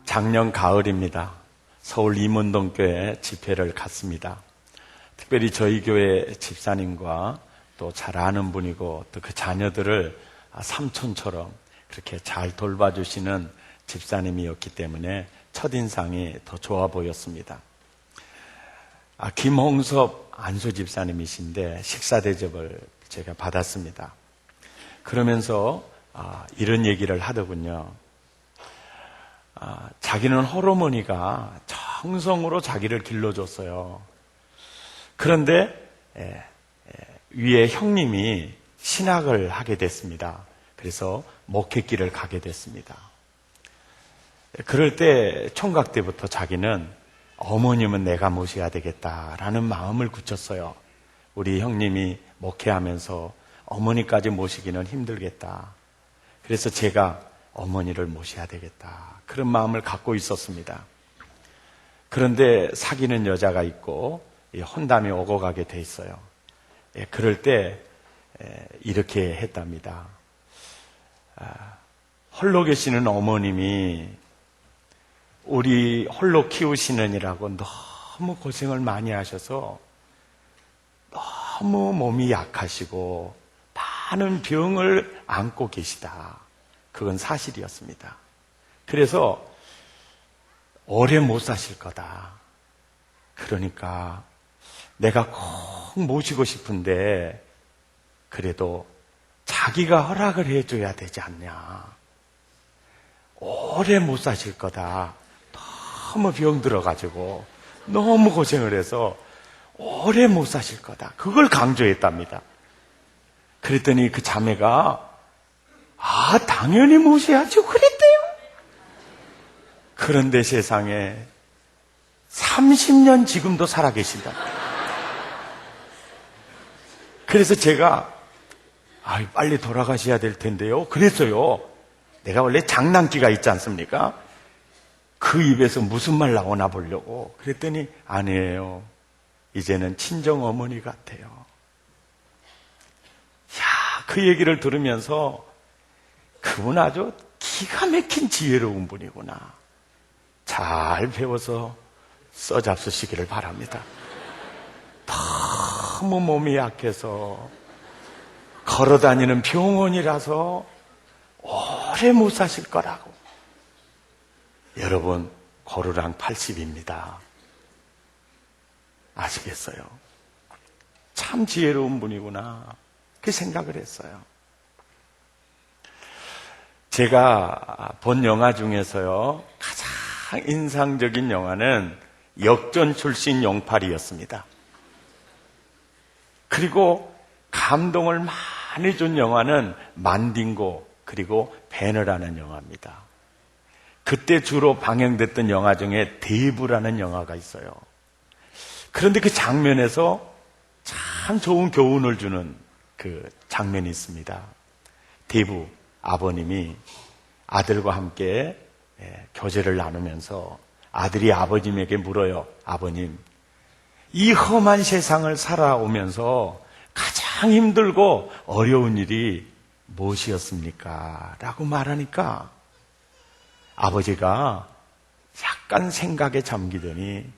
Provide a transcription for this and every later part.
작년 가을입니다. 서울 임원동교회 집회를 갔습니다. 특별히 저희 교회 집사님과 또 잘 아는 분이고 또 그 자녀들을 삼촌처럼 그렇게 잘 돌봐주시는 집사님이었기 때문에 첫인상이 더 좋아 보였습니다. 김홍섭 안수 집사님이신데 식사 대접을 제가 받았습니다. 그러면서 이런 얘기를 하더군요. 자기는 홀어머니가 정성으로 자기를 길러줬어요. 그런데 위에 형님이 신학을 하게 됐습니다. 그래서 목회길을 가게 됐습니다. 그럴 때 총각 때부터 자기는 어머님은 내가 모셔야 되겠다라는 마음을 굳혔어요. 우리 형님이 목회하면서 어머니까지 모시기는 힘들겠다. 그래서 제가 어머니를 모셔야 되겠다. 그런 마음을 갖고 있었습니다. 그런데 사귀는 여자가 있고 혼담이 오고 가게 돼 있어요. 그럴 때 이렇게 했답니다. 홀로 계시는 어머님이 우리 홀로 키우시느니라고 너무 고생을 많이 하셔서 너무 몸이 약하시고 많은 병을 안고 계시다. 그건 사실이었습니다. 그래서 오래 못 사실 거다. 그러니까 내가 꼭 모시고 싶은데 그래도 자기가 허락을 해줘야 되지 않냐. 오래 못 사실 거다. 너무 병들어가지고 너무 고생을 해서 오래 못 사실 거다. 그걸 강조했답니다. 그랬더니 그 자매가 당연히 모셔야죠. 그랬대요. 그런데 세상에 30년 지금도 살아계신다. 그래서 제가 빨리 돌아가셔야 될 텐데요. 그랬어요. 내가 원래 장난기가 있지 않습니까? 그 입에서 무슨 말 나오나 보려고. 그랬더니 아니에요. 이제는 친정어머니 같아요. 그 얘기를 들으면서 그분 아주 기가 막힌 지혜로운 분이구나. 잘 배워서 써잡수시기를 바랍니다. 너무 몸이 약해서 걸어다니는 병원이라서 오래 못 사실 거라고. 여러분, 고르랑 80입니다. 아시겠어요? 참 지혜로운 분이구나. 그 생각을 했어요. 제가 본 영화 중에서요, 가장 인상적인 영화는 역전 출신 용팔이였습니다. 그리고 감동을 많이 준 영화는 만딩고 그리고 배너라는 영화입니다. 그때 주로 방영됐던 영화 중에 대부라는 영화가 있어요. 그런데 그 장면에서 참 좋은 교훈을 주는 그 장면이 있습니다. 대부 아버님이 아들과 함께 교제를 나누면서 아들이 아버님에게 물어요. 아버님, 이 험한 세상을 살아오면서 가장 힘들고 어려운 일이 무엇이었습니까? 라고 말하니까 아버지가 약간 생각에 잠기더니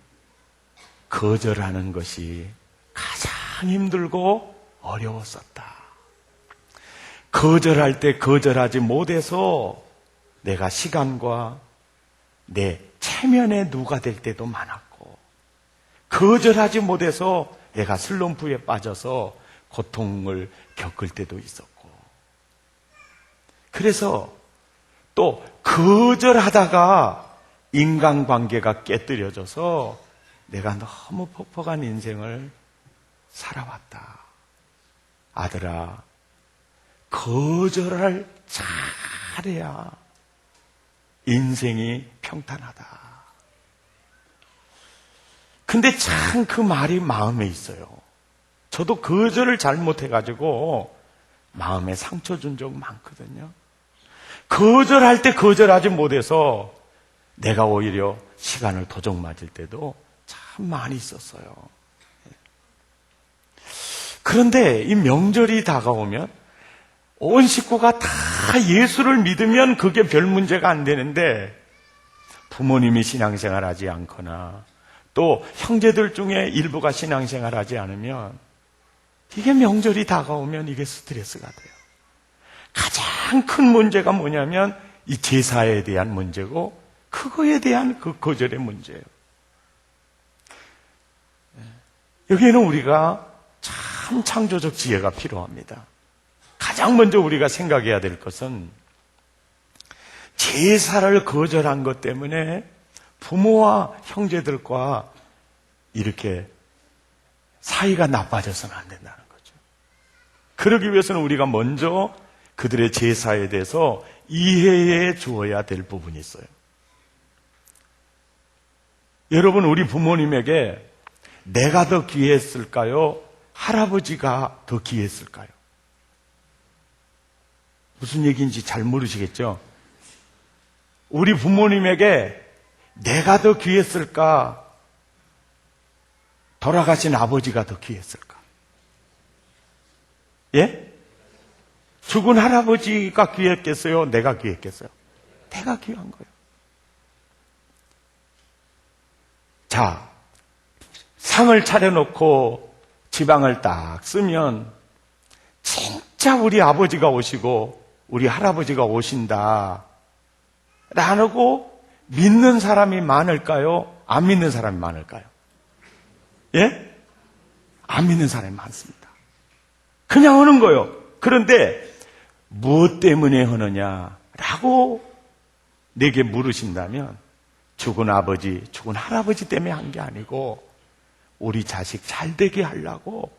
거절하는 것이 가장 힘들고 어려웠었다. 거절할 때 거절하지 못해서 내가 시간과 내 체면에 누가 될 때도 많았고, 거절하지 못해서 내가 슬럼프에 빠져서 고통을 겪을 때도 있었고, 그래서 또 거절하다가 인간관계가 깨뜨려져서 내가 너무 퍽퍽한 인생을 살아왔다. 아들아, 거절을 잘해야 인생이 평탄하다. 근데 참 그 말이 마음에 있어요. 저도 거절을 잘못해가지고 마음에 상처 준 적 많거든요. 거절할 때 거절하지 못해서 내가 오히려 시간을 도적 맞을 때도 참 많이 있었어요. 그런데 이 명절이 다가오면 온 식구가 다 예수를 믿으면 그게 별 문제가 안 되는데 부모님이 신앙생활 하지 않거나 또 형제들 중에 일부가 신앙생활 하지 않으면 이게 명절이 다가오면 이게 스트레스가 돼요. 가장 큰 문제가 뭐냐면 이 제사에 대한 문제고 그거에 대한 그 거절의 문제예요. 여기에는 우리가 참 창조적 지혜가 필요합니다. 가장 먼저 우리가 생각해야 될 것은 제사를 거절한 것 때문에 부모와 형제들과 이렇게 사이가 나빠져서는 안 된다는 거죠. 그러기 위해서는 우리가 먼저 그들의 제사에 대해서 이해해 주어야 될 부분이 있어요. 여러분, 우리 부모님에게 내가 더 귀했을까요? 할아버지가 더 귀했을까요? 무슨 얘기인지 잘 모르시겠죠? 우리 부모님에게 내가 더 귀했을까? 돌아가신 아버지가 더 귀했을까? 예? 죽은 할아버지가 귀했겠어요? 내가 귀했겠어요? 내가 귀한 거예요. 자, 상을 차려놓고 지방을 딱 쓰면 진짜 우리 아버지가 오시고 우리 할아버지가 오신다 라고 믿는 사람이 많을까요? 안 믿는 사람이 많을까요? 예? 안 믿는 사람이 많습니다. 그냥 하는 거예요. 그런데 무엇 때문에 하느냐라고 내게 물으신다면 죽은 아버지, 죽은 할아버지 때문에 한 게 아니고 우리 자식 잘 되게 하려고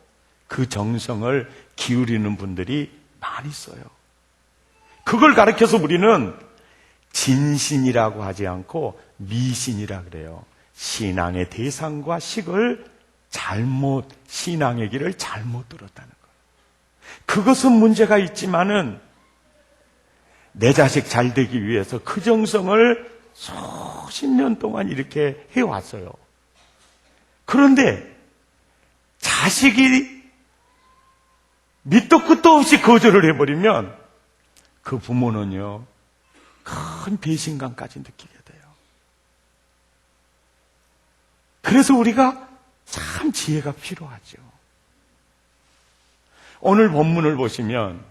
그 정성을 기울이는 분들이 많이 있어요. 그걸 가르쳐서 우리는 진신이라고 하지 않고 미신이라 그래요. 신앙의 대상과 식을 신앙의 길을 잘못 들었다는 거예요. 그것은 문제가 있지만은 내 자식 잘 되기 위해서 그 정성을 수십 년 동안 이렇게 해왔어요. 그런데 자식이 밑도 끝도 없이 거절을 해버리면 그 부모는요, 큰 배신감까지 느끼게 돼요. 그래서 우리가 참 지혜가 필요하죠. 오늘 본문을 보시면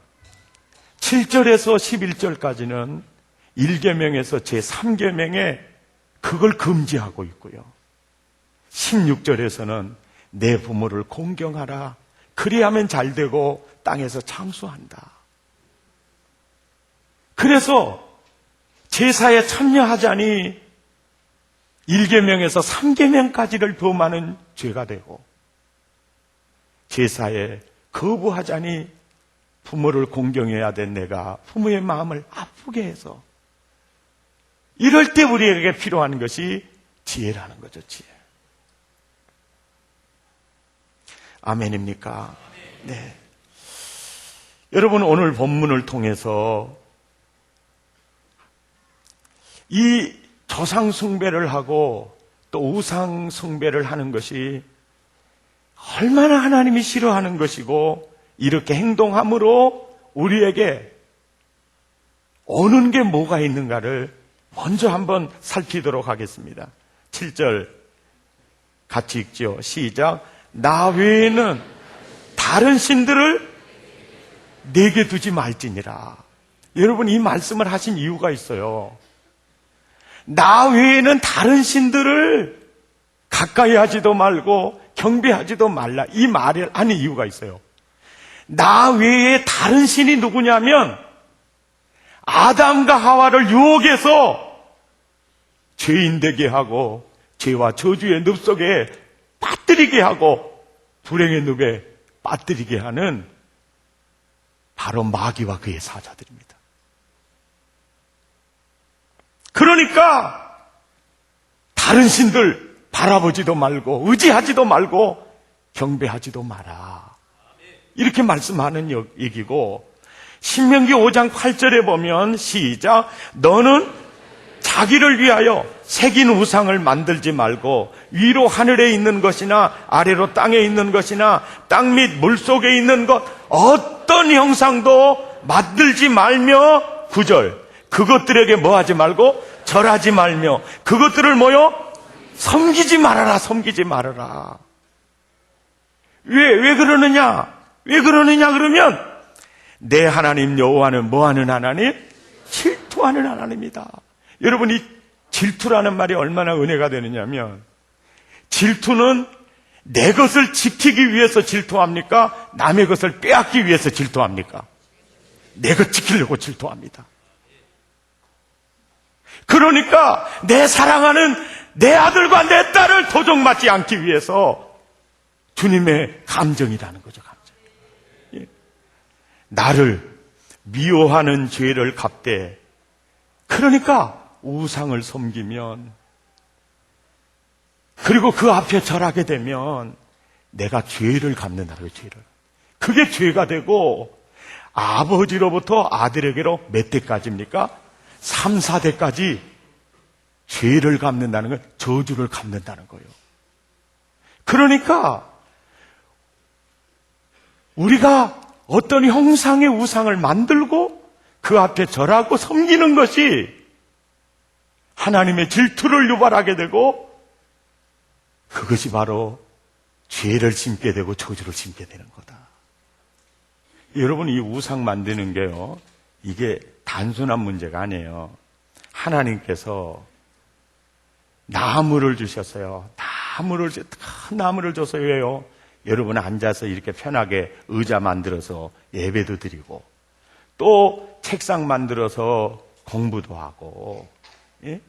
7절에서 11절까지는 1계명에서 제3계명에 그걸 금지하고 있고요. 16절에서는 내 부모를 공경하라. 그리하면 잘 되고 땅에서 창수한다. 그래서 제사에 참여하자니 1계명에서 3계명까지를 더 많은 죄가 되고 제사에 거부하자니 부모를 공경해야 된 내가 부모의 마음을 아프게 해서 이럴 때 우리에게 필요한 것이 지혜라는 거죠. 지혜. 아멘입니까? 네. 여러분, 오늘 본문을 통해서 이 조상 숭배를 하고 또 우상 숭배를 하는 것이 얼마나 하나님이 싫어하는 것이고 이렇게 행동함으로 우리에게 오는 게 뭐가 있는가를 먼저 한번 살피도록 하겠습니다. 7절 같이 읽죠. 시작. 나 외에는 다른 신들을 내게 두지 말지니라. 여러분, 이 말씀을 하신 이유가 있어요. 나 외에는 다른 신들을 가까이 하지도 말고 경배하지도 말라. 이 말을 하는 이유가 있어요. 나 외에 다른 신이 누구냐면 아담과 하와를 유혹해서 죄인 되게 하고 죄와 저주의 늪 속에 빠뜨리게 하고 불행의 늪에 빠뜨리게 하는 바로 마귀와 그의 사자들입니다. 그러니까 다른 신들 바라보지도 말고 의지하지도 말고 경배하지도 마라. 이렇게 말씀하는 얘기고, 신명기 5장 8절에 보면 시작. 너는 자기를 위하여 새긴 우상을 만들지 말고 위로 하늘에 있는 것이나 아래로 땅에 있는 것이나 땅 및 물속에 있는 것 어떤 형상도 만들지 말며 9절 그것들에게 뭐 하지 말고 절하지 말며 그것들을 뭐요? 섬기지 말아라, 섬기지 말아라. 왜 그러느냐? 왜 그러느냐 그러면 내 하나님 여호와는 뭐하는 하나님? 질투하는 하나님이다. 여러분, 이 질투라는 말이 얼마나 은혜가 되느냐면, 질투는 내 것을 지키기 위해서 질투합니까? 남의 것을 빼앗기 위해서 질투합니까? 내 것 지키려고 질투합니다. 그러니까 내 사랑하는 내 아들과 내 딸을 도적맞지 않기 위해서 주님의 감정이라는 거죠, 감정. 예. 나를 미워하는 죄를 갚되, 그러니까 우상을 섬기면, 그리고 그 앞에 절하게 되면 내가 죄를 갚는다고요, 죄를. 그게 죄가 되고, 아버지로부터 아들에게로 몇 대까지입니까? 3, 4대까지 죄를 갚는다는 건 저주를 갚는다는 거예요. 그러니까 우리가 어떤 형상의 우상을 만들고 그 앞에 절하고 섬기는 것이 하나님의 질투를 유발하게 되고, 그것이 바로 죄를 심게 되고 저주를 심게 되는 거다. 여러분, 이 우상 만드는 게요, 이게 단순한 문제가 아니에요. 하나님께서 나무를 주셨어요. 큰 나무를 줘서 왜요? 여러분 앉아서 이렇게 편하게 의자 만들어서 예배도 드리고, 또 책상 만들어서 공부도 하고, 예?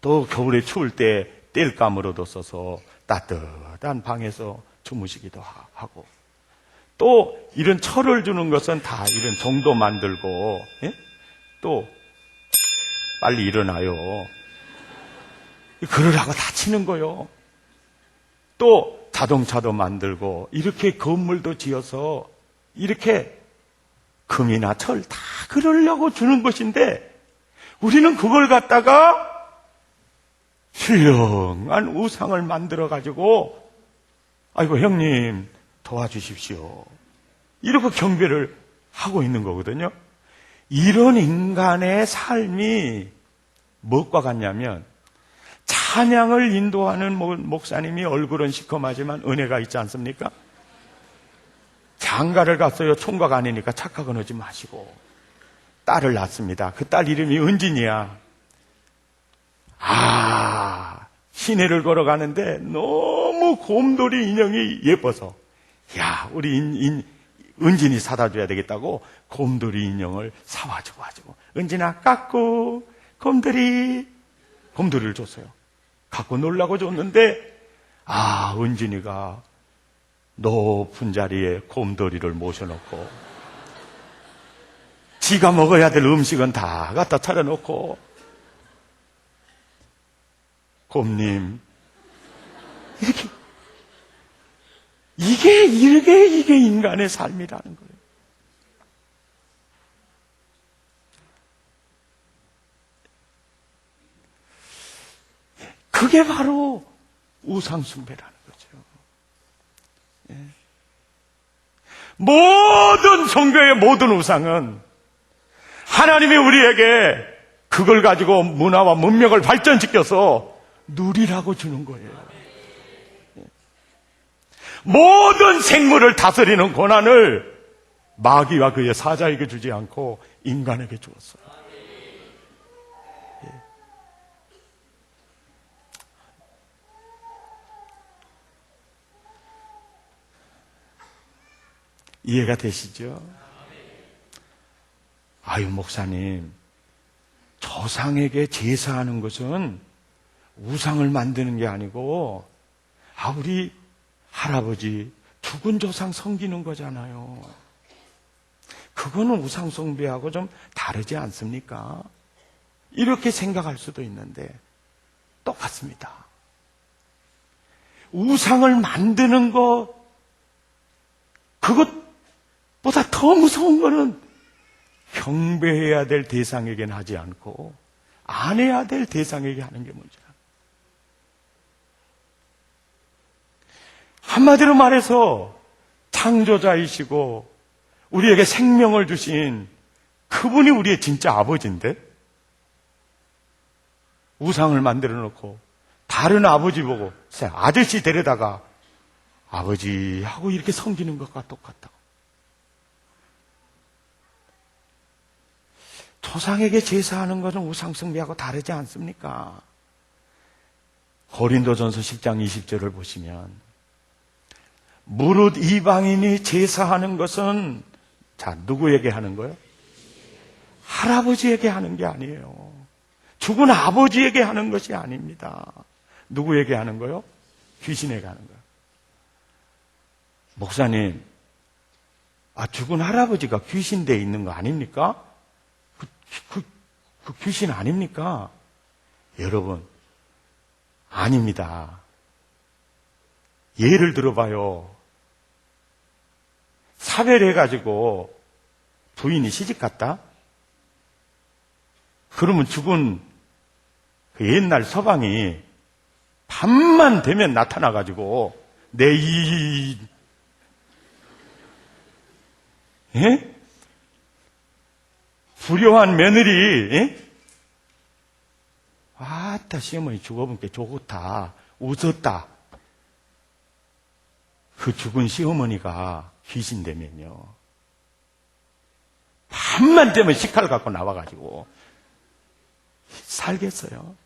또 겨울에 추울 때 땔감으로도 써서 따뜻한 방에서 주무시기도 하고, 또 이런 철을 주는 것은 다 이런 종도 만들고, 예? 또 빨리 일어나요. 그러라고 다치는 거요. 또 자동차도 만들고, 이렇게 건물도 지어서 이렇게 금이나 철 다 그러려고 주는 것인데, 우리는 그걸 갖다가 훌륭한 우상을 만들어가지고, 아이고 형님 도와주십시오, 이러고 경배를 하고 있는 거거든요. 이런 인간의 삶이 무엇과 같냐면, 찬양을 인도하는 목사님이 얼굴은 시커하지만 은혜가 있지 않습니까? 장가를 갔어요. 총각 아니니까 착각은 하지 마시고 딸을 낳습니다. 그 딸 이름이 은진이야. 시내를 걸어가는데 너무 곰돌이 인형이 예뻐서, 야, 우리 은진이 사다 줘야 되겠다고 곰돌이 인형을 사와주고 은진아 깎고 곰돌이를 줬어요. 갖고 놀라고 줬는데, 은진이가 높은 자리에 곰돌이를 모셔놓고 지가 먹어야 될 음식은 다 갖다 차려놓고, 곰님, 이게 인간의 삶이라는 거예요. 그게 바로 우상숭배라는 거죠. 예. 모든 종교의 모든 우상은 하나님이 우리에게 그걸 가지고 문화와 문명을 발전시켜서 누리라고 주는 거예요. 예. 모든 생물을 다스리는 권한을 마귀와 그의 사자에게 주지 않고 인간에게 주었어요. 이해가 되시죠? 목사님, 조상에게 제사하는 것은 우상을 만드는 게 아니고, 우리 할아버지 죽은 조상 섬기는 거잖아요. 그거는 우상 숭배하고 좀 다르지 않습니까? 이렇게 생각할 수도 있는데 똑같습니다. 우상을 만드는 것, 그것보다 더 무서운 거는 경배해야 될 대상에게는 하지 않고 안 해야 될 대상에게 하는 게 문제야. 한마디로 말해서 창조자이시고 우리에게 생명을 주신 그분이 우리의 진짜 아버지인데, 우상을 만들어 놓고 다른 아버지 보고 아저씨 데려다가 아버지 하고 이렇게 섬기는 것과 똑같다고. 조상에게 제사하는 것은 우상 숭배하고 다르지 않습니까? 고린도전서 10장 20절을 보시면 무릇 이방인이 제사하는 것은 누구에게 하는 거예요? 할아버지에게 하는 게 아니에요. 죽은 아버지에게 하는 것이 아닙니다. 누구에게 하는 거예요? 귀신에게 하는 거예요. 목사님, 죽은 할아버지가 귀신 돼 있는 거 아닙니까? 그 귀신 아닙니까? 여러분, 아닙니다. 예를 들어봐요. 사별해가지고 부인이 시집갔다? 그러면 죽은 그 옛날 서방이 밤만 되면 나타나가지고 예? 불효한 며느리, 예? 아따, 시어머니 죽어본 게 좋다. 웃었다. 그 죽은 시어머니가 귀신 되면요. 밤만 되면 식칼 갖고 나와가지고 살겠어요.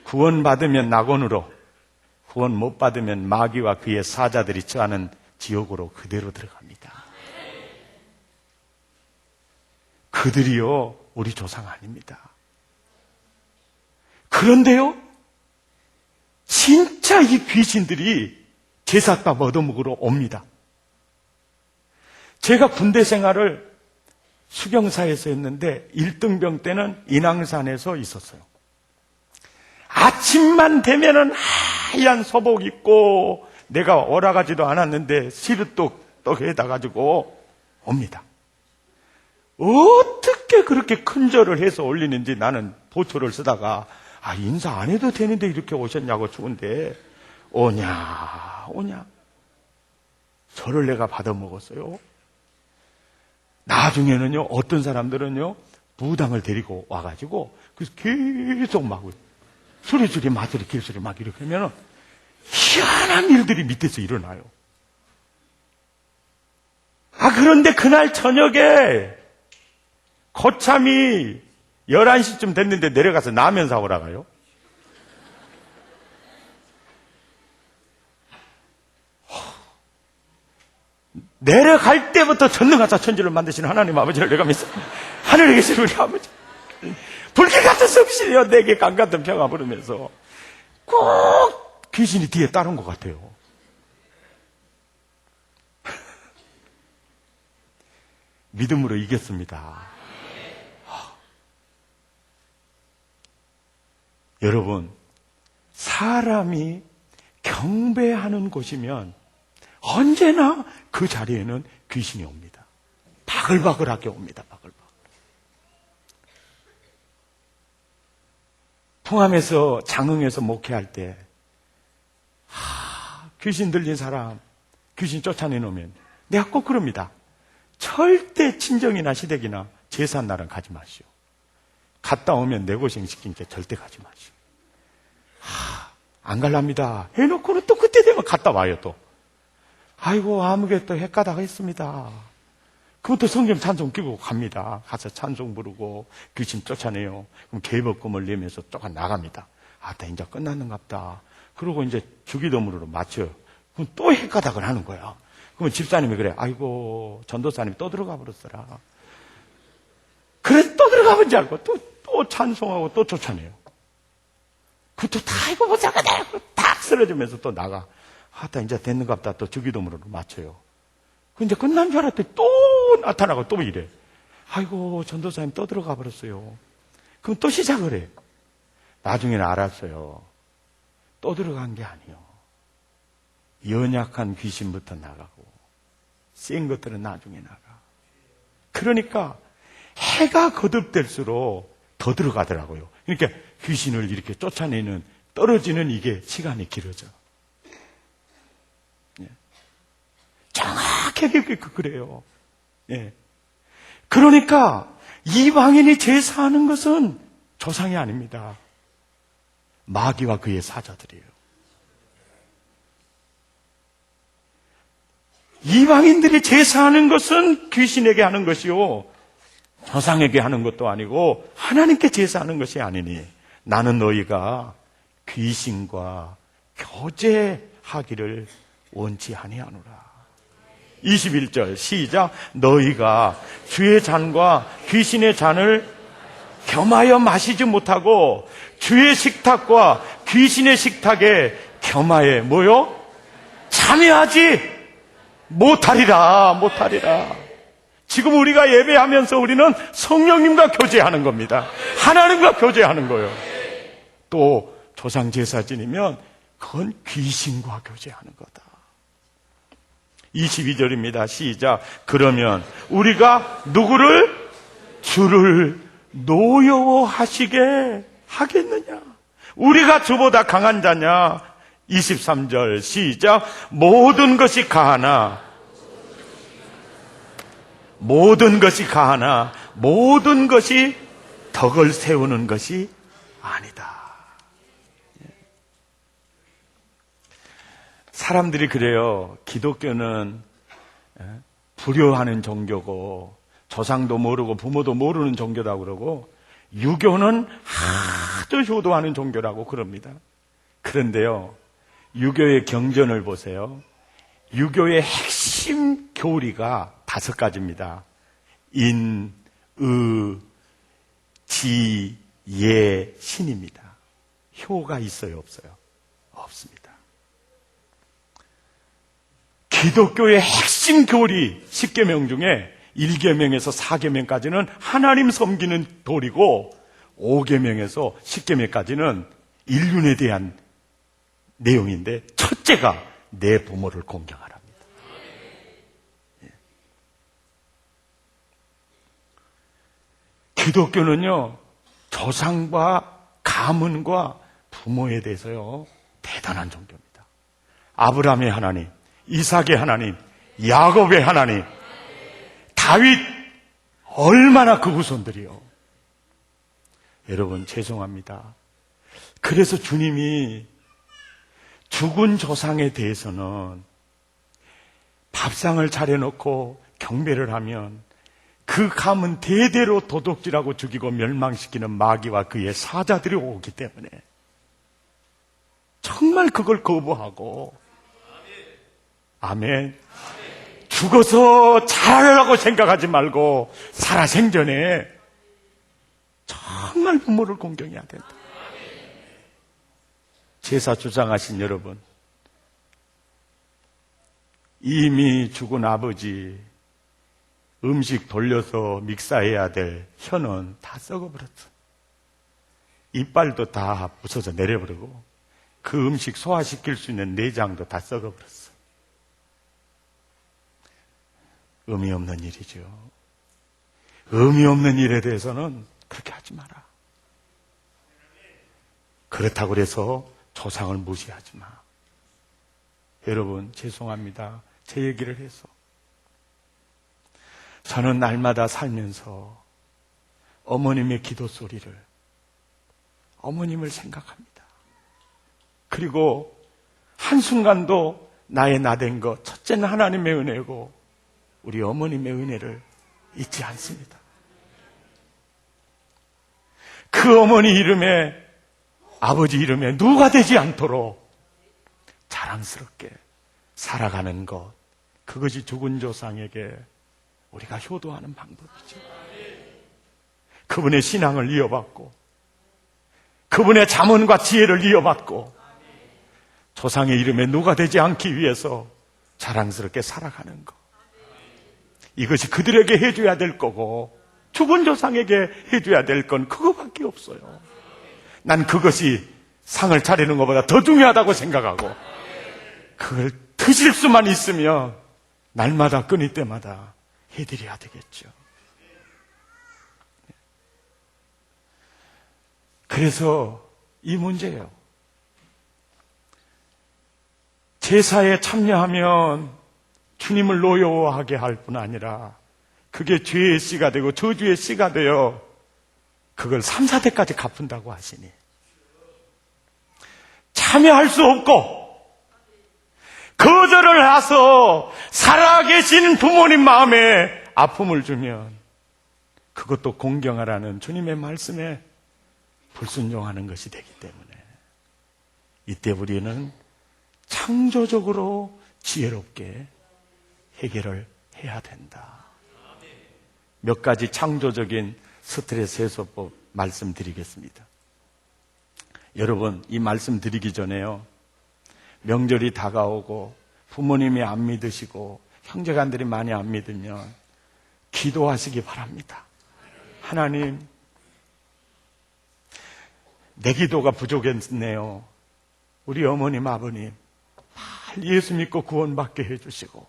구원받으면 낙원으로, 구원 못 받으면 마귀와 그의 사자들이 처하는 지옥으로 그대로 들어갑니다. 그들이요, 우리 조상 아닙니다. 그런데요, 진짜 이 귀신들이 제삿밥 얻어먹으러 옵니다. 제가 군대 생활을 수경사에서 했는데 1등병 때는 인왕산에서 있었어요. 아침만 되면은 하얀 소복 입고 내가 오라가지도 않았는데 시루떡 해다가지고 옵니다. 어떻게 그렇게 큰 절을 해서 올리는지 나는 보초를 쓰다가 인사 안 해도 되는데 이렇게 오셨냐고 추운데 오냐 저를 내가 받아먹었어요. 나중에는요, 어떤 사람들은요, 무당을 데리고 와가지고 그래서 계속 막 수리수리 마수리 길수리 막 이렇게 하면은 희한한 일들이 밑에서 일어나요. 그런데 그날 저녁에 거참이 11시쯤 됐는데 내려가서 라면 사오라 가요. 내려갈 때부터 전능하사 천지를 만드신 하나님 아버지를 내가 믿습니다. 하늘에 계신 우리 아버지, 불길 같은 성실이여 내게 강 같은 평화 부르면서 꼭 귀신이 뒤에 따른 것 같아요. 믿음으로 이겼습니다. 여러분, 사람이 경배하는 곳이면 언제나 그 자리에는 귀신이 옵니다. 바글바글하게 옵니다. 바글바글. 풍암에서 장흥에서 목회할 때 귀신 들린 사람 귀신 쫓아내놓으면 내가 꼭 그럽니다. 절대 친정이나 시댁이나 제사한 날은 가지 마시오. 갔다 오면 내고생 시킨 게 절대 가지 마시오. 안 갈랍니다. 해놓고는 또 그때 되면 갔다 와요 또. 아이고 아무개 또 헷가닥 했습니다. 그것도 성경 찬송 끼고 갑니다. 가서 찬송 부르고 귀신 쫓아내요. 그럼 개복금을 내면서 쫓아 나갑니다. 나 이제 끝났는갑다. 그러고 이제 주기도문으로 맞춰요. 그럼 또 헷가닥을 하는 거야. 그러면 집사님이 그래. 아이고 전도사님이 또 들어가 버렸어라. 그래 또 들어가 본지 알고 또 찬송하고 또 쫓아내요. 그것도 다 이거 못 살거든. 딱 쓰러지면서 또 나가. 이제 됐는갑다. 또 주기도문으로 맞춰요. 근데 끝난 줄 알았더니 또 나타나고 또 이래. 아이고 전도사님 또 들어가 버렸어요. 그럼 또 시작을 해. 나중에는 알았어요. 또 들어간 게 아니요. 연약한 귀신부터 나가고 센 것들은 나중에 나가. 그러니까 해가 거듭될수록 더 들어가더라고요. 그러니까 귀신을 이렇게 쫓아내는 떨어지는 이게 시간이 길어져. 정확하게 그래요. 예. 그러니까 이방인이 제사하는 것은 조상이 아닙니다. 마귀와 그의 사자들이에요. 이방인들이 제사하는 것은 귀신에게 하는 것이요, 조상에게 하는 것도 아니고 하나님께 제사하는 것이 아니니 나는 너희가 귀신과 교제하기를 원치 아니하노라. 21절 시작. 너희가 주의 잔과 귀신의 잔을 겸하여 마시지 못하고 주의 식탁과 귀신의 식탁에 겸하여 뭐요? 참여하지 못하리라. 지금 우리가 예배하면서 우리는 성령님과 교제하는 겁니다. 하나님과 교제하는 거예요. 또 조상 제사 지내면 그건 귀신과 교제하는 거다. 22절입니다. 시작. 그러면 우리가 누구를? 주를 노여워하시게 하겠느냐? 우리가 주보다 강한 자냐? 23절 시작. 모든 것이 가하나 모든 것이 덕을 세우는 것이 아니다. 사람들이 그래요. 기독교는 불효하는 종교고 조상도 모르고 부모도 모르는 종교라고 그러고 유교는 아주 효도하는 종교라고 그럽니다. 그런데요, 유교의 경전을 보세요. 유교의 핵심 교리가 5가지입니다. 인, 의, 지, 예, 신입니다. 효가 있어요, 없어요? 없습니다. 기독교의 핵심 교리 10계명 중에 1계명에서 4계명까지는 하나님 섬기는 도리고 5계명에서 10계명까지는 인륜에 대한 내용인데 첫째가 내 부모를 공경하랍니다. 기독교는요, 조상과 가문과 부모에 대해서요 대단한 종교입니다. 아브라함의 하나님, 이삭의 하나님, 야곱의 하나님, 다윗 얼마나 그 후손들이요. 여러분 죄송합니다. 그래서 주님이 죽은 조상에 대해서는 밥상을 차려놓고 경배를 하면 그 가문 대대로 도둑질하고 죽이고 멸망시키는 마귀와 그의 사자들이 오기 때문에 정말 그걸 거부하고, 아멘, 죽어서 잘하려고 생각하지 말고 살아생전에 정말 부모를 공경해야 된다. 제사 주장하신 여러분, 이미 죽은 아버지 음식 돌려서 믹사해야 될 혀는 다 썩어버렸어. 이빨도 다 부서져 내려버리고 그 음식 소화시킬 수 있는 내장도 다 썩어버렸어. 의미 없는 일이죠. 의미 없는 일에 대해서는 그렇게 하지 마라. 그렇다고 해서 조상을 무시하지 마. 여러분 죄송합니다. 제 얘기를 해서 저는 날마다 살면서 어머님의 기도 소리를, 어머님을 생각합니다. 그리고 한순간도 나의 나된 것, 첫째는 하나님의 은혜고 우리 어머님의 은혜를 잊지 않습니다. 그 어머니 이름에, 아버지 이름에 누가 되지 않도록 자랑스럽게 살아가는 것, 그것이 죽은 조상에게 우리가 효도하는 방법이죠. 그분의 신앙을 이어받고 그분의 잠언과 지혜를 이어받고 조상의 이름에 누가 되지 않기 위해서 자랑스럽게 살아가는 것, 이것이 그들에게 해줘야 될 거고 죽은 조상에게 해줘야 될 건 그거밖에 없어요. 난 그것이 상을 차리는 것보다 더 중요하다고 생각하고 그걸 드실 수만 있으면 날마다 끊을 때마다 해드려야 되겠죠. 그래서 이 문제예요. 제사에 참여하면 주님을 노여워하게 할 뿐 아니라 그게 죄의 씨가 되고 저주의 씨가 되어 그걸 3, 4대까지 갚은다고 하시니 참여할 수 없고 거절을 해서 살아계신 부모님 마음에 아픔을 주면 그것도 공경하라는 주님의 말씀에 불순종하는 것이 되기 때문에 이때 우리는 창조적으로 지혜롭게 해결을 해야 된다. 몇 가지 창조적인 스트레스 해소법 말씀드리겠습니다. 여러분, 이 말씀 드리기 전에요, 명절이 다가오고 부모님이 안 믿으시고 형제간들이 많이 안 믿으면 기도하시기 바랍니다. 하나님, 내 기도가 부족했네요. 우리 어머님, 아버님 예수 믿고 구원받게 해주시고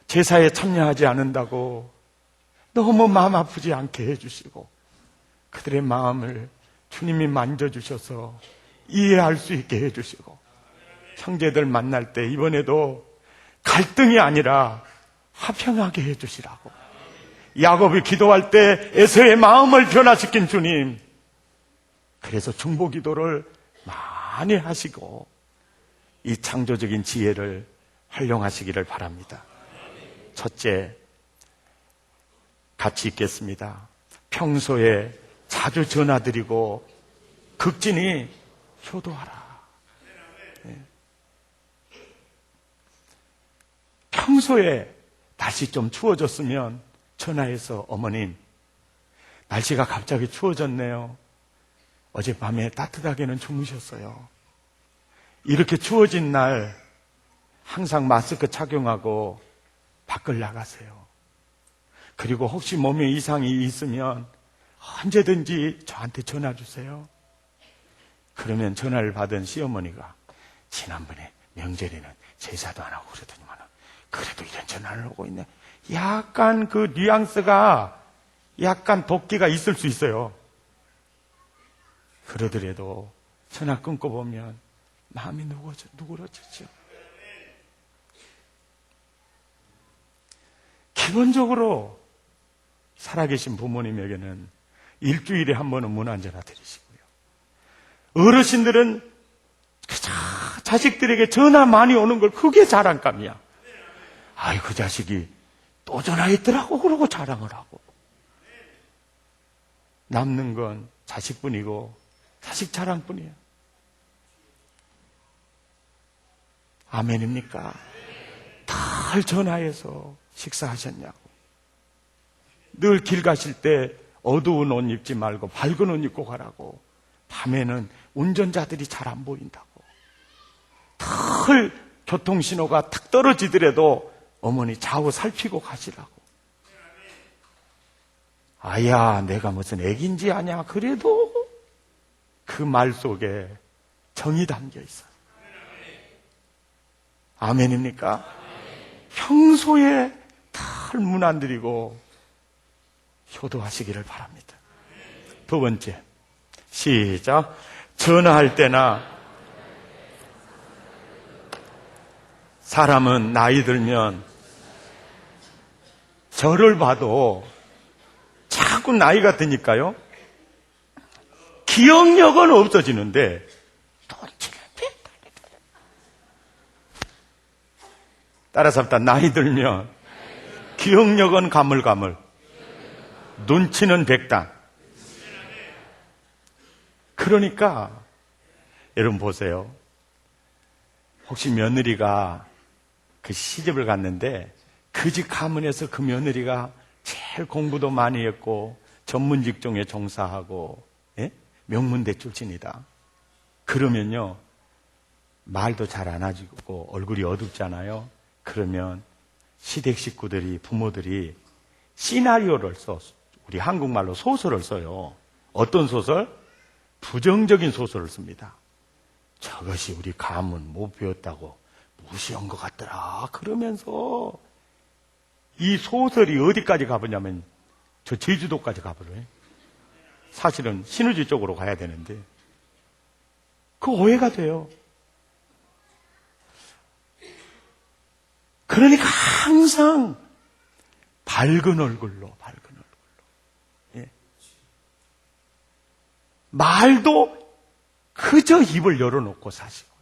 제사에 참여하지 않는다고 너무 마음 아프지 않게 해주시고 그들의 마음을 주님이 만져주셔서 이해할 수 있게 해주시고 형제들 만날 때 이번에도 갈등이 아니라 화평하게 해주시라고. 야곱이 기도할 때 에서의 마음을 변화시킨 주님, 그래서 중보 기도를 많이 하시고 이 창조적인 지혜를 활용하시기를 바랍니다. 첫째, 같이 읽겠습니다. 평소에 자주 전화드리고 극진히 효도하라. 평소에 날씨 좀 추워졌으면 전화해서 어머님, 날씨가 갑자기 추워졌네요. 어젯밤에 따뜻하게는 주무셨어요. 이렇게 추워진 날 항상 마스크 착용하고 밖을 나가세요. 그리고 혹시 몸에 이상이 있으면 언제든지 저한테 전화 주세요. 그러면 전화를 받은 시어머니가 지난번에 명절에는 제사도 안 하고 그러더니만 그래도 이런 전화를 오고 있네. 약간 그 뉘앙스가 약간 도끼가 있을 수 있어요. 그러더라도 전화 끊고 보면 마음이 누그러지죠. 기본적으로 살아계신 부모님에게는 일주일에 한 번은 문 안 전화 드리시고요. 어르신들은 자식들에게 전화 많이 오는 걸 그게 자랑감이야. 아이, 그 자식이 또 전화했더라고 그러고 자랑을 하고. 남는 건 자식뿐이고 자식 자랑뿐이에요. 아멘입니까? 달 전화해서 식사하셨냐고. 늘 길 가실 때 어두운 옷 입지 말고 밝은 옷 입고 가라고. 밤에는 운전자들이 잘 안 보인다고. 털 교통신호가 탁 떨어지더라도 어머니 좌우 살피고 가시라고. 아야, 내가 무슨 애긴지 아냐. 그래도 그 말 속에 정이 담겨 있어요. 아멘입니까? 평소에 털 문 안 들이고 효도하시기를 바랍니다. 두 번째, 시작. 전화할 때나 사람은 나이 들면 저를 봐도 자꾸 나이가 드니까요, 기억력은 없어지는데 따라서 합니다. 나이 들면 기억력은 가물가물, 눈치는 백단. 그러니까 여러분 보세요. 혹시 며느리가 그 시집을 갔는데 그 집 가문에서 그 며느리가 제일 공부도 많이 했고 전문 직종에 종사하고, 예? 명문대 출신이다. 그러면요, 말도 잘 안 하고 얼굴이 어둡잖아요. 그러면 시댁 식구들이, 부모들이 시나리오를 써. 우리 한국말로 소설을 써요. 어떤 소설? 부정적인 소설을 씁니다. 저것이 우리 가문 못 배웠다고 무시한 것 같더라. 그러면서 이 소설이 어디까지 가보냐면 저 제주도까지 가버려요. 사실은 신우지 쪽으로 가야 되는데 그 오해가 돼요. 그러니까 항상 밝은 얼굴로. 예. 말도 그저 입을 열어놓고 사시고,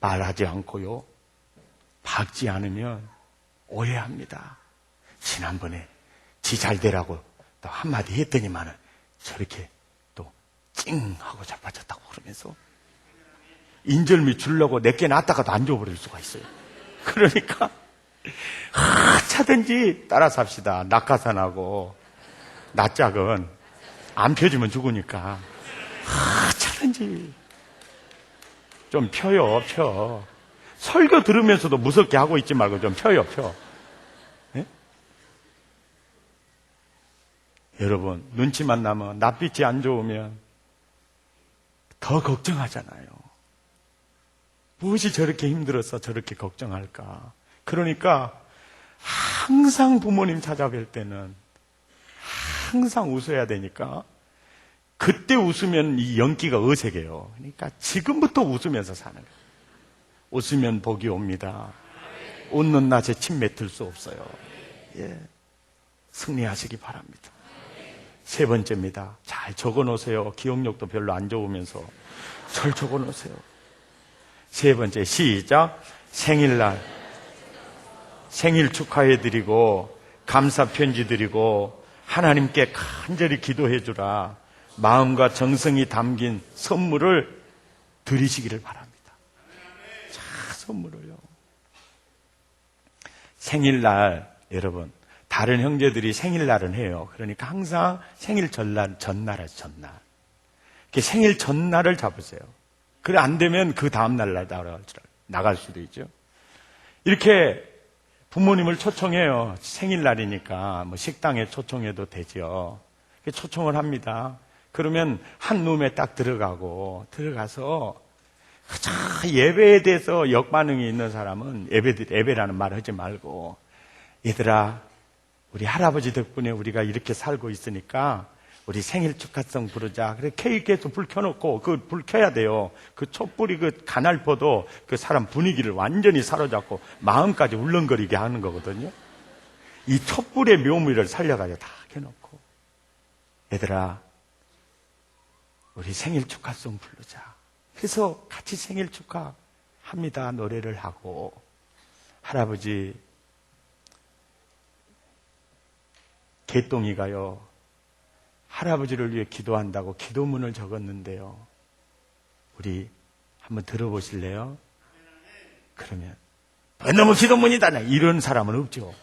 말하지 않고요, 박지 않으면 오해합니다. 지난번에 지 잘되라고 또 한마디 했더니만은 저렇게 또 찡 하고 자빠졌다고 그러면서 인절미 주려고 내게 놨다가도 안 줘버릴 수가 있어요. 그러니까 차든지 따라 삽시다. 낙하산하고 낯짝은 안 펴지면 죽으니까 차든지 좀 펴요. 펴. 설교 들으면서도 무섭게 하고 있지 말고 좀 펴요. 펴. 네? 여러분, 눈치만 나면, 낯빛이 안 좋으면 더 걱정하잖아요. 무엇이 저렇게 힘들어서 저렇게 걱정할까? 그러니까 항상 부모님 찾아뵐 때는 항상 웃어야 되니까, 그때 웃으면 이 연기가 어색해요. 그러니까 지금부터 웃으면서 사는 거예요. 웃으면 복이 옵니다. 웃는 낯에 침 맺을 수 없어요. 예. 승리하시기 바랍니다. 세 번째입니다. 잘 적어 놓으세요. 기억력도 별로 안 좋으면서 잘 적어 놓으세요. 세 번째, 시작. 생일날 생일 축하해 드리고 감사 편지 드리고 하나님께 간절히 기도해 주라. 마음과 정성이 담긴 선물을 드리시기를 바랍니다. 자, 선물을요. 생일날, 여러분, 다른 형제들이 생일날은 해요. 그러니까 항상 생일 전날. 생일 전날을 잡으세요. 그래, 안 되면 그 다음날 나갈 수도 있죠. 이렇게 부모님을 초청해요. 생일날이니까 뭐 식당에 초청해도 되죠. 초청을 합니다. 그러면 한 룸에 딱 들어가서 예배에 대해서 역반응이 있는 사람은 예배라는 말 하지 말고, 얘들아, 우리 할아버지 덕분에 우리가 이렇게 살고 있으니까 우리 생일 축하송 부르자. 그래, 케이크에서 불 켜놓고, 그 불 켜야 돼요. 그 촛불이 그 가날퍼도 그 사람 분위기를 완전히 사로잡고 마음까지 울렁거리게 하는 거거든요. 이 촛불의 묘미를 살려가지고 다 켜놓고, 얘들아, 우리 생일 축하송 부르자. 그래서 같이 생일 축하합니다. 노래를 하고, 할아버지, 개똥이가요, 할아버지를 위해 기도한다고 기도문을 적었는데요. 우리 한번 들어보실래요? 그러면 너무 기도문이다. 이런 사람은 없죠.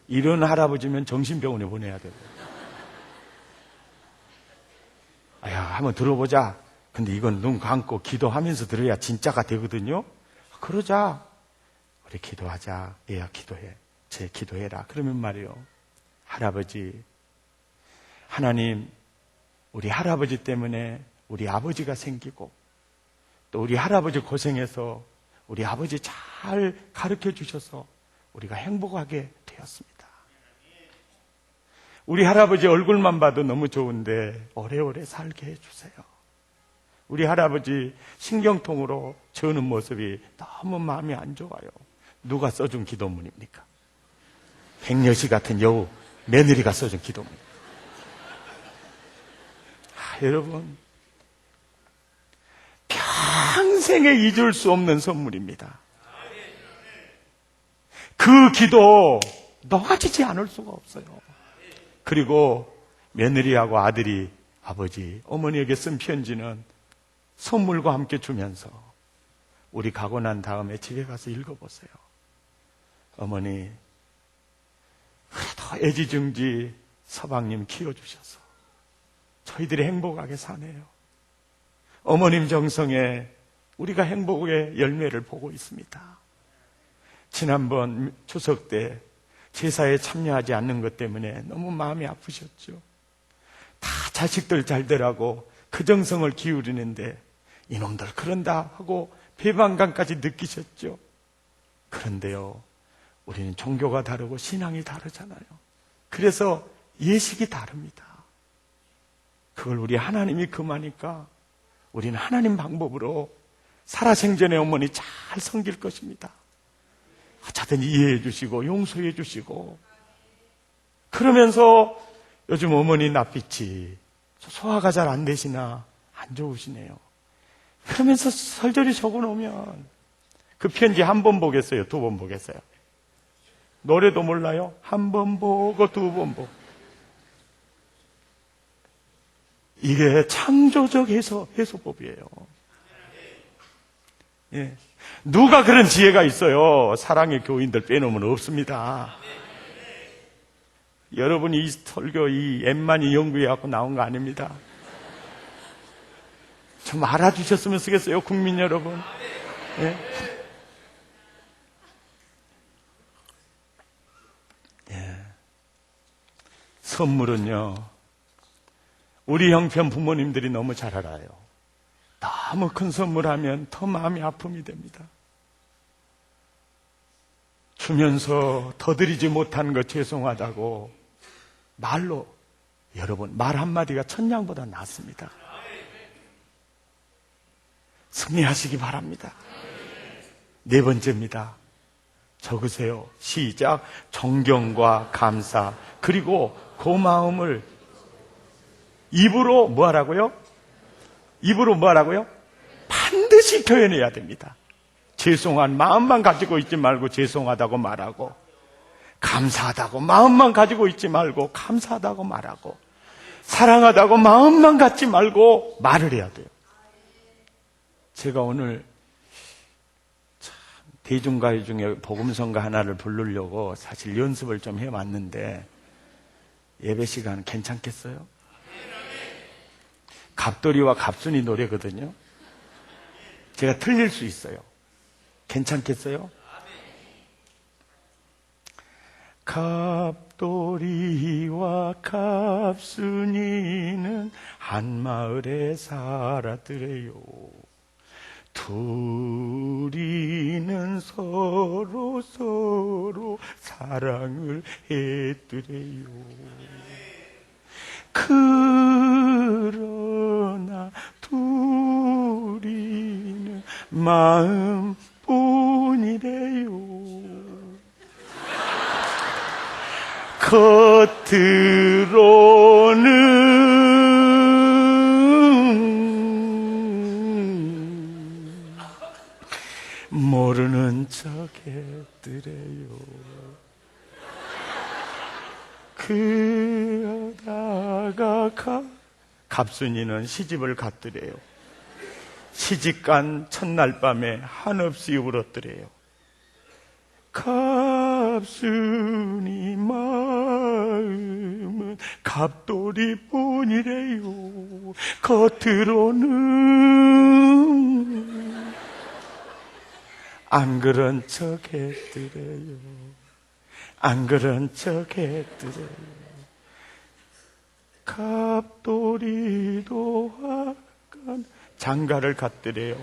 이런 할아버지면 정신병원에 보내야 되고. 아야, 한번 들어보자. 근데 이건 눈 감고 기도하면서 들어야 진짜가 되거든요. 그러자. 우리 기도하자. 얘야, 기도해. 쟤 기도해라. 그러면 말이요, 할아버지, 하나님, 우리 할아버지 때문에 우리 아버지가 생기고, 또 우리 할아버지 고생해서 우리 아버지 잘 가르쳐 주셔서 우리가 행복하게 되었습니다. 우리 할아버지 얼굴만 봐도 너무 좋은데 오래오래 살게 해주세요. 우리 할아버지 신경통으로 저는 모습이 너무 마음이 안 좋아요. 누가 써준 기도문입니까? 백녀시 같은 여우 며느리가 써준 기도문. 여러분, 평생에 잊을 수 없는 선물입니다. 그 기도 녹아지지 않을 수가 없어요. 그리고 며느리하고 아들이 아버지, 어머니에게 쓴 편지는 선물과 함께 주면서 우리 가고 난 다음에 집에 가서 읽어보세요. 어머니, 그래도 애지중지 서방님 키워주셔서 저희들이 행복하게 사네요. 어머님 정성에 우리가 행복의 열매를 보고 있습니다. 지난번 추석 때 제사에 참여하지 않는 것 때문에 너무 마음이 아프셨죠. 다 자식들 잘 되라고 그 정성을 기울이는데 이놈들 그런다 하고 배반감까지 느끼셨죠. 그런데요, 우리는 종교가 다르고 신앙이 다르잖아요. 그래서 예식이 다릅니다. 그걸 우리 하나님이 금하니까 우리는 하나님 방법으로 살아생전의 어머니 잘 섬길 것입니다. 어차피 이해해 주시고 용서해 주시고, 그러면서 요즘 어머니 낯빛이 소화가 잘 안 되시나? 안 좋으시네요. 그러면서 설절히 적어놓으면 그 편지 한 번 보겠어요? 두 번 보겠어요? 노래도 몰라요? 한 번 보고 두 번 보고. 이게 창조적 해소법이에요. 예. 누가 그런 지혜가 있어요? 사랑의 교인들 빼놓으면 없습니다. 여러분이 이 설교, 이 엠만이 연구해갖고 나온 거 아닙니다. 좀 알아주셨으면 쓰겠어요, 국민 여러분. 예. 예. 선물은요, 우리 형편 부모님들이 너무 잘 알아요. 너무 큰 선물하면 더 마음이 아픔이 됩니다. 주면서 더 드리지 못한 것 죄송하다고 말로, 여러분, 말 한마디가 천냥보다 낫습니다. 승리하시기 바랍니다. 네 번째입니다. 적으세요. 시작. 존경과 감사, 그리고 고마움을 입으로 뭐 하라고요? 입으로 뭐 하라고요? 반드시 표현해야 됩니다. 죄송한 마음만 가지고 있지 말고 죄송하다고 말하고, 감사하다고 마음만 가지고 있지 말고 감사하다고 말하고, 사랑하다고 마음만 갖지 말고 말을 해야 돼요. 제가 오늘 참 대중가요 중에 복음성가 하나를 부르려고 사실 연습을 좀 해왔는데, 예배 시간 괜찮겠어요? 갑돌이와 갑순이 노래거든요. 제가 틀릴 수 있어요. 괜찮겠어요? 갑돌이와 갑순이는 한 마을에 살았더래요. 둘이는 서로 사랑을 했더래요. 그러나 둘이는 마음뿐이래요. 겉으로는 모르는 척 했더래요. 그러다가 갑순이는 시집을 갔더래요. 시집간 첫날 밤에 한없이 울었더래요. 갑순이 마음은 갑돌이뿐이래요. 겉으로는 안 그런 척 했더래요. 안 그런 척 했더래요. 갑돌이도 화간 장가를 갔더래요.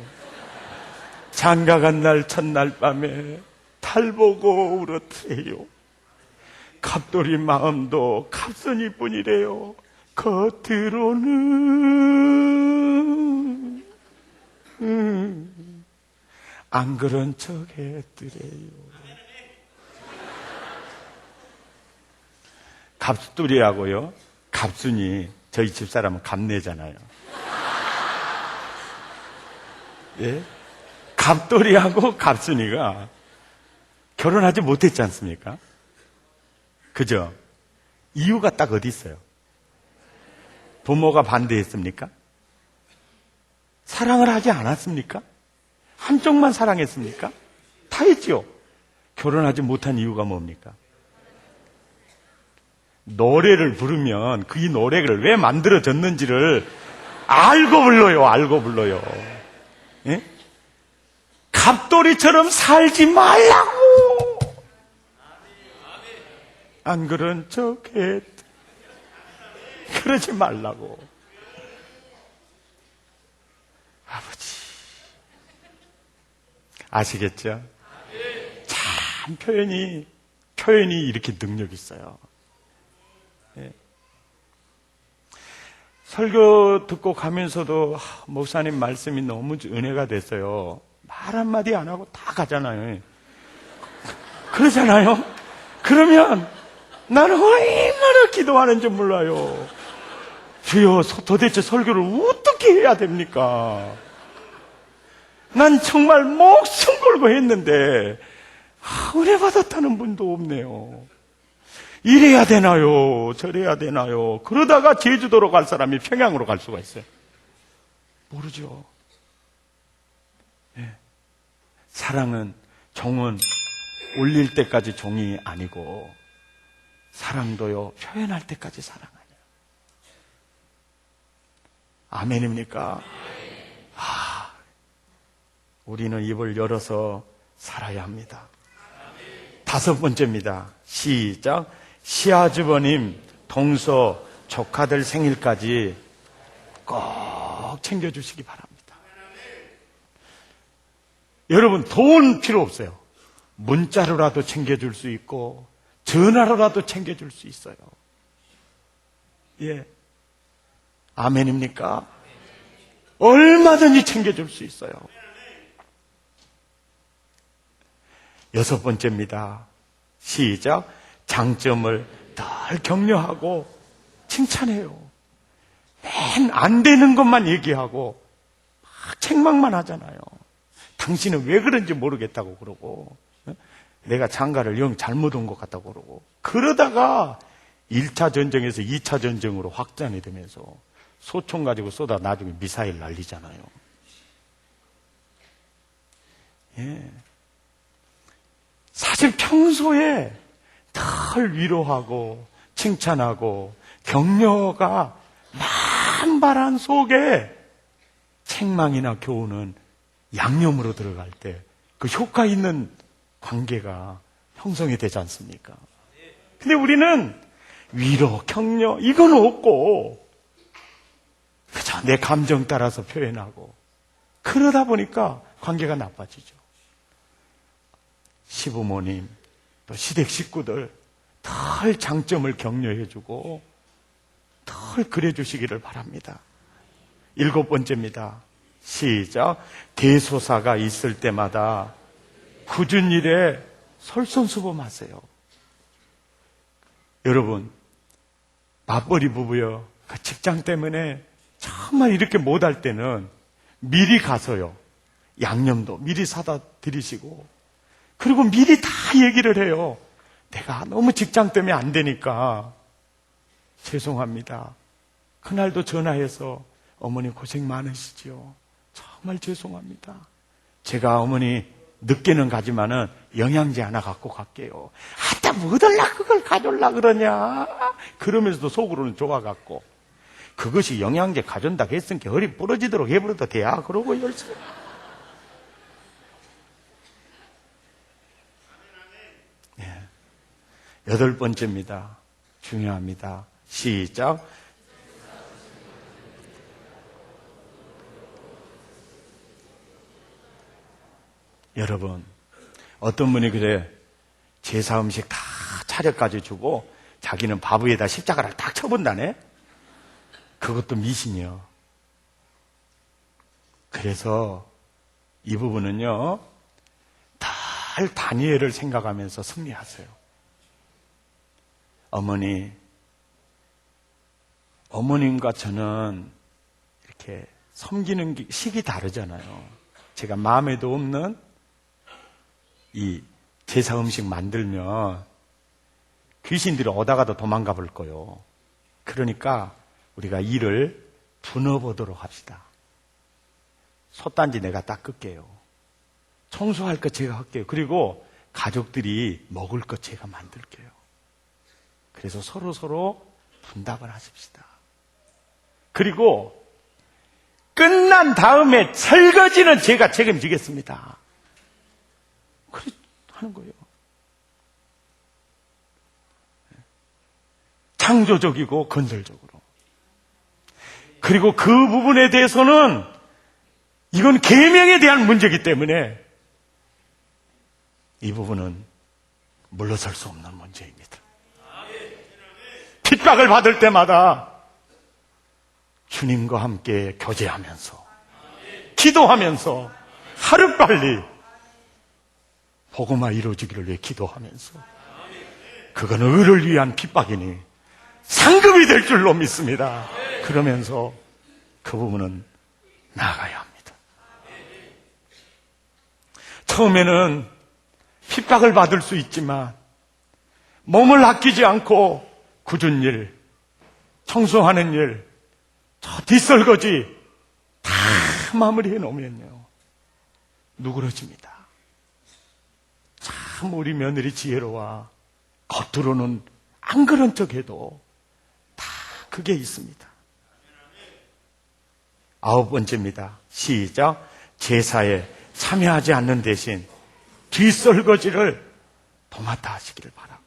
장가 간 날 첫날 밤에 달 보고 울었더래요. 갑돌이 마음도 갑순이 뿐이래요. 겉으로는 안 그런 척 했더래요. 갑돌이하고요, 갑순이, 저희 집사람은 갑내잖아요. 예? 갑돌이하고 갑순이가 결혼하지 못했지 않습니까? 그죠? 이유가 딱 어디 있어요? 부모가 반대했습니까? 사랑을 하지 않았습니까? 한쪽만 사랑했습니까? 다 했죠. 결혼하지 못한 이유가 뭡니까? 노래를 부르면 그 이 노래를 왜 만들어졌는지를 알고 불러요. 알고 불러요. 예? 갑돌이처럼 살지 말라고. 안 그런 척해. 그러지 말라고. 아버지, 아시겠죠? 참 표현이 이렇게 능력 있어요. 예. 설교 듣고 가면서도 목사님 말씀이 너무 은혜가 됐어요. 말 한마디 안 하고 다 가잖아요. 그러잖아요. 그러면 나는 얼마나 기도하는지 몰라요. 주여, 도대체 설교를 어떻게 해야 됩니까? 난 정말 목숨 걸고 했는데 은혜 받았다는 분도 없네요. 이래야 되나요? 저래야 되나요? 그러다가 제주도로 갈 사람이 평양으로 갈 수가 있어요. 모르죠. 네. 사랑은, 종은 올릴 때까지 종이 아니고 사랑도요, 표현할 때까지 사랑하냐. 아멘입니까? 우리는 입을 열어서 살아야 합니다. 5번째입니다. 시작. 시아주버님, 동서, 조카들 생일까지 꼭 챙겨주시기 바랍니다. 여러분, 돈 필요 없어요. 문자로라도 챙겨줄 수 있고 전화로라도 챙겨줄 수 있어요. 예, 아멘입니까? 얼마든지 챙겨줄 수 있어요. 6번째입니다. 시작. 장점을 늘 격려하고 칭찬해요. 맨 안 되는 것만 얘기하고 막 책망만 하잖아요. 당신은 왜 그런지 모르겠다고 그러고, 내가 장가를 영 잘못 온 것 같다고 그러고, 그러다가 1차 전쟁에서 2차 전쟁으로 확장이 되면서 소총 가지고 쏘다 나중에 미사일 날리잖아요. 예. 사실 평소에 늘 위로하고 칭찬하고 격려가 만발한 속에 책망이나 교훈은 양념으로 들어갈 때 그 효과 있는 관계가 형성이 되지 않습니까? 근데 우리는 위로, 격려 이건 없고 그저 내 감정 따라서 표현하고 그러다 보니까 관계가 나빠지죠. 시부모님, 또 시댁 식구들 늘 장점을 격려해주고 늘 그래주시기를 바랍니다. 7번째입니다. 시작. 대소사가 있을 때마다 굳은 일에 솔선수범하세요. 여러분, 맞벌이 부부요, 그 직장 때문에 정말 이렇게 못할 때는 미리 가서요, 양념도 미리 사다 드리시고, 그리고 미리 다 얘기를 해요. 내가 너무 직장 때문에 안 되니까 죄송합니다. 그날도 전화해서 어머니 고생 많으시죠? 정말 죄송합니다. 제가 어머니 늦게는 가지만은 영양제 하나 갖고 갈게요. 아따 뭐 달라 그걸 가져올라 그러냐? 그러면서도 속으로는 좋아갖고, 그것이 영양제 가져온다고 했으니까 허리 부러지도록 해버려도 돼야 그러고 열심히. 네. 8번째입니다. 중요합니다. 시작. 여러분, 어떤 분이 그래, 제사 음식 다 차려까지 주고 자기는 밥 위에다 십자가를 딱 쳐본다네? 그것도 미신이요. 그래서 이 부분은요, 달 다니엘을 생각하면서 승리하세요. 어머님과 저는 이렇게 섬기는 식이 다르잖아요. 제가 마음에도 없는 이 제사 음식 만들면 귀신들이 오다가도 도망가 볼 거요. 그러니까 우리가 일을 분어보도록 합시다. 솥단지 내가 닦을게요. 청소할 것 제가 할게요. 그리고 가족들이 먹을 것 제가 만들게요. 그래서 서로 분담을 하십시다. 그리고 끝난 다음에 설거지는 제가 책임지겠습니다. 그렇게 하는 거예요. 창조적이고 건설적으로. 그리고 그 부분에 대해서는 이건 계명에 대한 문제이기 때문에 이 부분은 물러설 수 없는 문제입니다. 핍박을 받을 때마다 주님과 함께 교제하면서 기도하면서 하루빨리 복음화 이루어지기를 위해 기도하면서, 그건 의를 위한 핍박이니 상급이 될 줄로 믿습니다. 그러면서 그 부분은 나가야 합니다. 처음에는 핍박을 받을 수 있지만 몸을 아끼지 않고 굳은 일, 청소하는 일, 저 뒷설거지 다 마무리해 놓으면요 누그러집니다. 참 우리 며느리 지혜로워. 겉으로는 안 그런 척해도 다 그게 있습니다. 9번째입니다. 시작. 제사에 참여하지 않는 대신 뒷설거지를 도맡아 하시기를 바라고.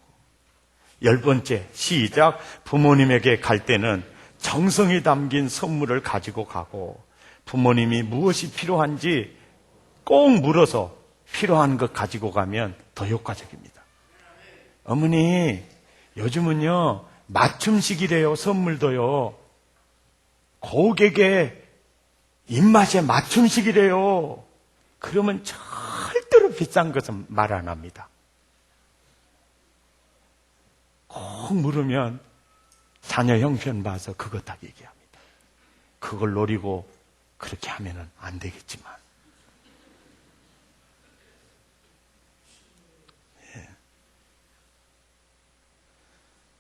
10번째. 시작. 부모님에게 갈 때는 정성이 담긴 선물을 가지고 가고 부모님이 무엇이 필요한지 꼭 물어서 필요한 것 가지고 가면 더 효과적입니다. 어머니, 요즘은요 맞춤식이래요. 선물도요. 고객의 입맛에 맞춤식이래요. 그러면 절대로 비싼 것은 말 안 합니다. 꼭 물으면 자녀 형편 봐서 그것 다 얘기합니다. 그걸 노리고 그렇게 하면은 안 되겠지만.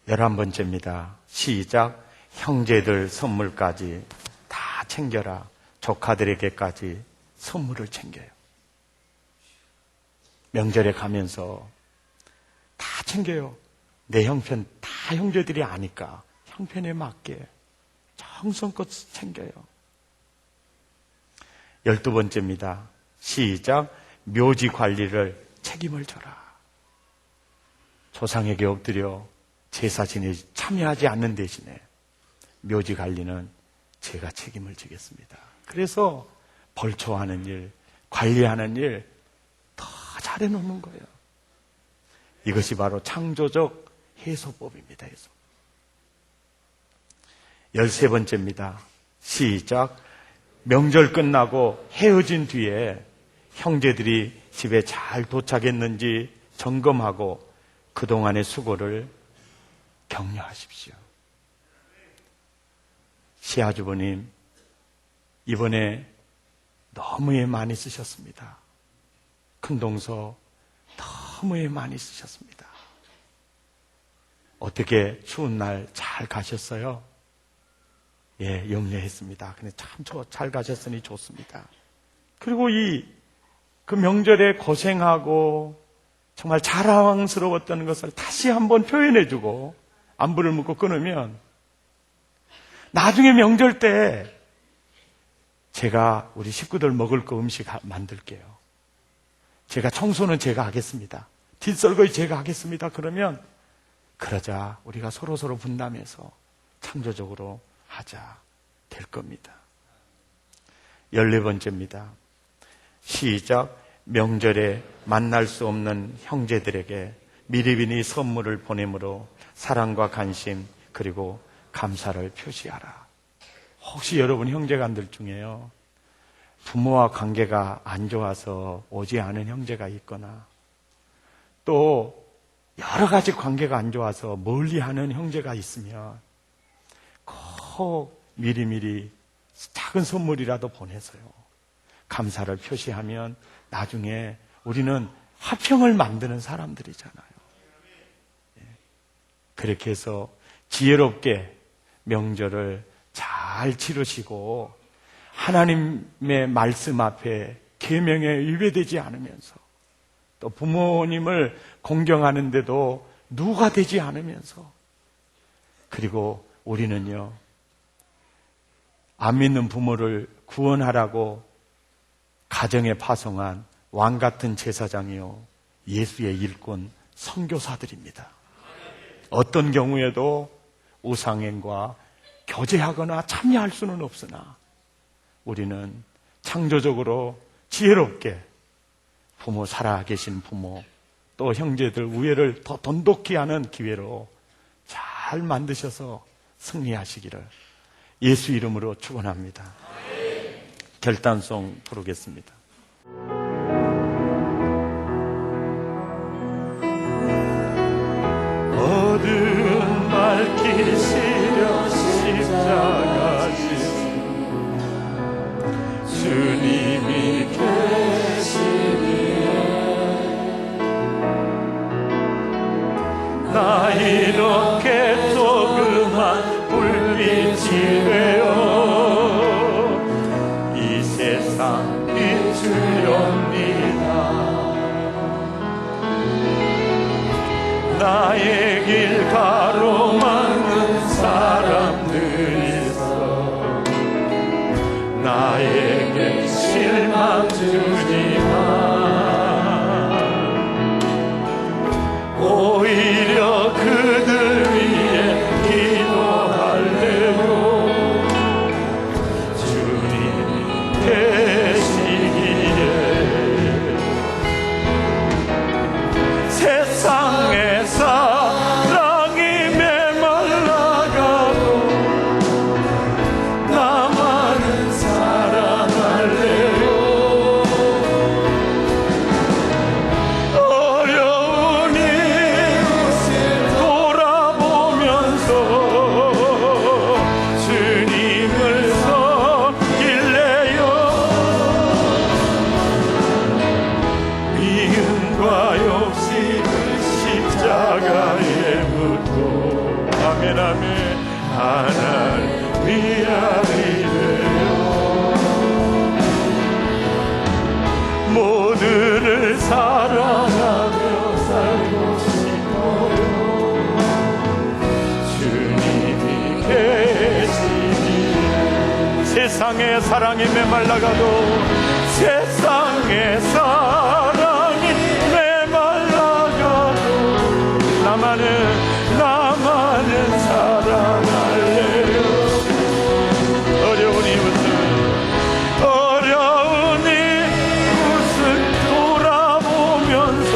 11번째입니다. 시작. 형제들 선물까지 다 챙겨라. 조카들에게까지 선물을 챙겨요. 명절에 가면서 다 챙겨요. 내 형편 다 형제들이 아니까 형편에 맞게 정성껏 챙겨요. 12번째입니다. 시작. 묘지 관리를 책임을 져라. 조상에게 엎드려 제사 지내 참여하지 않는 대신에 묘지 관리는 제가 책임을 지겠습니다. 그래서 벌초하는 일, 관리하는 일 더 잘해놓는 거예요. 이것이 바로 창조적 해소법입니다. 해소. 13번째입니다. 시작. 명절 끝나고 헤어진 뒤에 형제들이 집에 잘 도착했는지 점검하고 그동안의 수고를 격려하십시오. 시아주부님, 이번에 너무 애 많이 쓰셨습니다. 큰동서 너무 애 많이 쓰셨습니다. 어떻게 추운 날 잘 가셨어요? 예, 염려했습니다. 근데 참 잘 가셨으니 좋습니다. 그리고 그 명절에 고생하고 정말 자랑스러웠던 것을 다시 한번 표현해주고 안부를 묻고 끊으면 나중에 명절 때 제가 우리 식구들 먹을 거 음식 만들게요. 제가 청소는 제가 하겠습니다. 뒷설거지 제가 하겠습니다. 그러면 그러자 우리가 서로 분담해서 창조적으로 하자 될 겁니다. 14번째입니다. 시작. 명절에 만날 수 없는 형제들에게 미리미리 선물을 보내므로 사랑과 관심 그리고 감사를 표시하라. 혹시 여러분 형제간들 중에요, 부모와 관계가 안 좋아서 오지 않은 형제가 있거나 또 여러 가지 관계가 안 좋아서 멀리하는 형제가 있으면 꼭 미리미리 작은 선물이라도 보내서요 감사를 표시하면 나중에 우리는 화평을 만드는 사람들이잖아요. 그렇게 해서 지혜롭게 명절을 잘 치르시고 하나님의 말씀 앞에 계명에 위배되지 않으면서 또 부모님을 공경하는데도 누가 되지 않으면서, 그리고 우리는요 안 믿는 부모를 구원하라고 가정에 파송한 왕같은 제사장이요 예수의 일꾼 선교사들입니다. 어떤 경우에도 우상행과 교제하거나 참여할 수는 없으나 우리는 창조적으로 지혜롭게 부모, 살아계신 부모 또 형제들 우애를 더 돈독히 하는 기회로 잘 만드셔서 승리하시기를 예수 이름으로 축원합니다. 결단송 부르겠습니다. 어두운 밝히시려 십자가 주님이 계시기에 나 이렇게 조그만 불빛이 되어 이 세상 비추렵니다. 나의 길 가로막는 사람들이 있어 나에게 실망 주지만 오히려 그들 위해 기도할래요. 주님이 계시기에 세상에 사랑이 메말라가도 나만은 사랑할래요. 어려운 이웃을 돌아보면서 주님을 섬길래요. 미움과 욕심을 십자가에 묻고 아멘 아멘 하나님 위하리 되어 모두를 사랑하며 살고 싶어요. 주님이 계시기에 세상의 사랑이 메말라가도 세상의 사랑이 메말라가도 나만은 사랑할래요. 어려운 이웃을 돌아보면서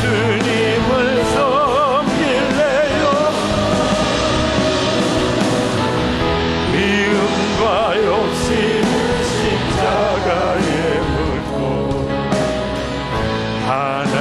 주님을 섬길래요. 미움과 욕심을 십자가에 묻고 하나님